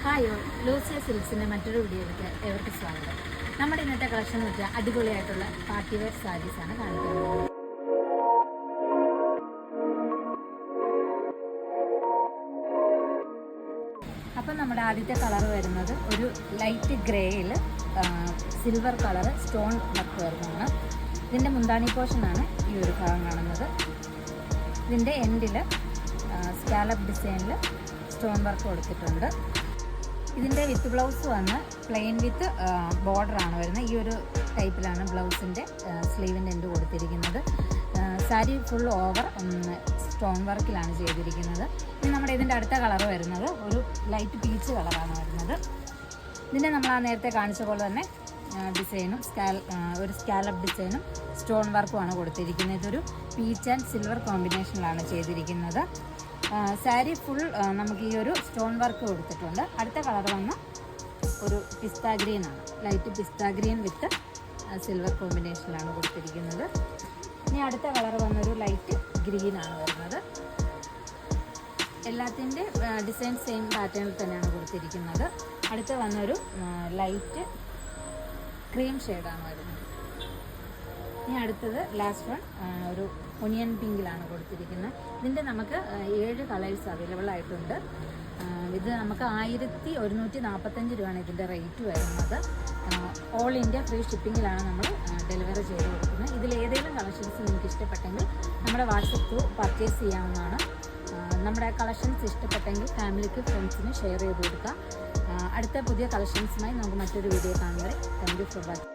Hi all, Lucia സിൽക്സിൻ്റെ മറ്റൊരു വീഡിയോയിലേക്ക് ഏവർക്ക് സ്വാഗതം. നമ്മുടെ ഇന്നത്തെ കളക്ഷൻ എന്ന് വെച്ചാൽ അടിപൊളിയായിട്ടുള്ള പാർട്ടി വെയർ സാരീസാണ് കാണിക്കുന്നത്. അപ്പം നമ്മുടെ ആദ്യത്തെ കളർ വരുന്നത് ഒരു ലൈറ്റ് ഗ്രേയിൽ സിൽവർ കളർ സ്റ്റോൺ വർക്ക് വരുന്നതാണ്. ഇതിൻ്റെ മുന്താണി പോർഷനാണ് ഈ ഒരു ഭാഗം കാണുന്നത്. ഇതിൻ്റെ എൻഡിൽ സ്കാലപ്പ് ഡിസൈനിൽ സ്റ്റോൺ വർക്ക് കൊടുത്തിട്ടുണ്ട്. ഇതിൻ്റെ വിത്ത് ബ്ലൗസ് വന്ന് പ്ലെയിൻ വിത്ത് ബോർഡറാണ് വരുന്നത്. ഈ ഒരു ടൈപ്പിലാണ് ബ്ലൗസിൻ്റെ സ്ലീവിൻ്റെ എൻഡ് കൊടുത്തിരിക്കുന്നത്. സാരി ഫുൾ ഓവർ സ്റ്റോൺ വർക്കിലാണ് ചെയ്തിരിക്കുന്നത്. ഇനി നമ്മുടെ ഇതിൻ്റെ അടുത്ത കളർ വരുന്നത് ഒരു ലൈറ്റ് പീച്ച് കളറാണ് വരുന്നത്. ഇതിൻ്റെ നമ്മൾ ആ നേരത്തെ കാണിച്ച പോലെ തന്നെ ഡിസൈനും ഒരു സ്കാലപ്പ് ഡിസൈനും സ്റ്റോൺ വർക്കുമാണ് കൊടുത്തിരിക്കുന്നത്. ഇതൊരു പീച്ച് ആൻഡ് സിൽവർ കോമ്പിനേഷനിലാണ് ചെയ്തിരിക്കുന്നത്. സാരി ഫുൾ നമുക്ക് ഈ ഒരു സ്റ്റോൺ വർക്ക് കൊടുത്തിട്ടുണ്ട്. അടുത്ത കളർ വന്ന് ഒരു പിസ്ത ഗ്രീനാണ്, ലൈറ്റ് പിസ്ത ഗ്രീൻ വിത്ത് സിൽവർ കോമ്പിനേഷനിലാണ് കൊടുത്തിരിക്കുന്നത്. ഇനി അടുത്ത കളർ വന്നൊരു ലൈറ്റ് ഗ്രീനാണ് വരുന്നത്. എല്ലാത്തിൻ്റെ ഡിസൈൻ സെയിം പാറ്റേണിൽ തന്നെയാണ് കൊടുത്തിരിക്കുന്നത്. അടുത്ത വന്നൊരു ലൈറ്റ് ക്രീം ഷെയ്ഡാണ് വരുന്നത്. ഇനി അടുത്തത് ലാസ്റ്റ് വൺ ഒരു ഒനിയൻ പിങ്കിലാണ് കൊടുത്തിരിക്കുന്നത്. ഇതിൻ്റെ നമുക്ക് 7 കളേഴ്സ് അവൈലബിൾ ആയിട്ടുണ്ട്. ഇത് നമുക്ക് 1145 രൂപയാണ് ഇതിൻ്റെ റേറ്റ് വരുന്നത്. ഓൾ ഇന്ത്യ ഫ്രീ ഷിപ്പിങ്ങിലാണ് നമ്മൾ ഡെലിവറി ചെയ്ത് കൊടുക്കുന്നത്. ഇതിൽ ഏതെങ്കിലും കളക്ഷൻസ് നിങ്ങൾക്ക് ഇഷ്ടപ്പെട്ടെങ്കിൽ നമ്മുടെ വാട്സപ്പ് ത്രൂ പർച്ചേസ് ചെയ്യാവുന്നതാണ്. നമ്മുടെ കളക്ഷൻസ് ഇഷ്ടപ്പെട്ടെങ്കിൽ ഫാമിലിക്ക് ഫ്രണ്ട്സിന് ഷെയർ ചെയ്ത് കൊടുക്കുക. അടുത്ത പുതിയ കളക്ഷൻസുമായി നമുക്ക് മറ്റൊരു വീഡിയോ കാണുന്നവരെ താങ്ക് യു ഫോർ വാച്ചിങ്.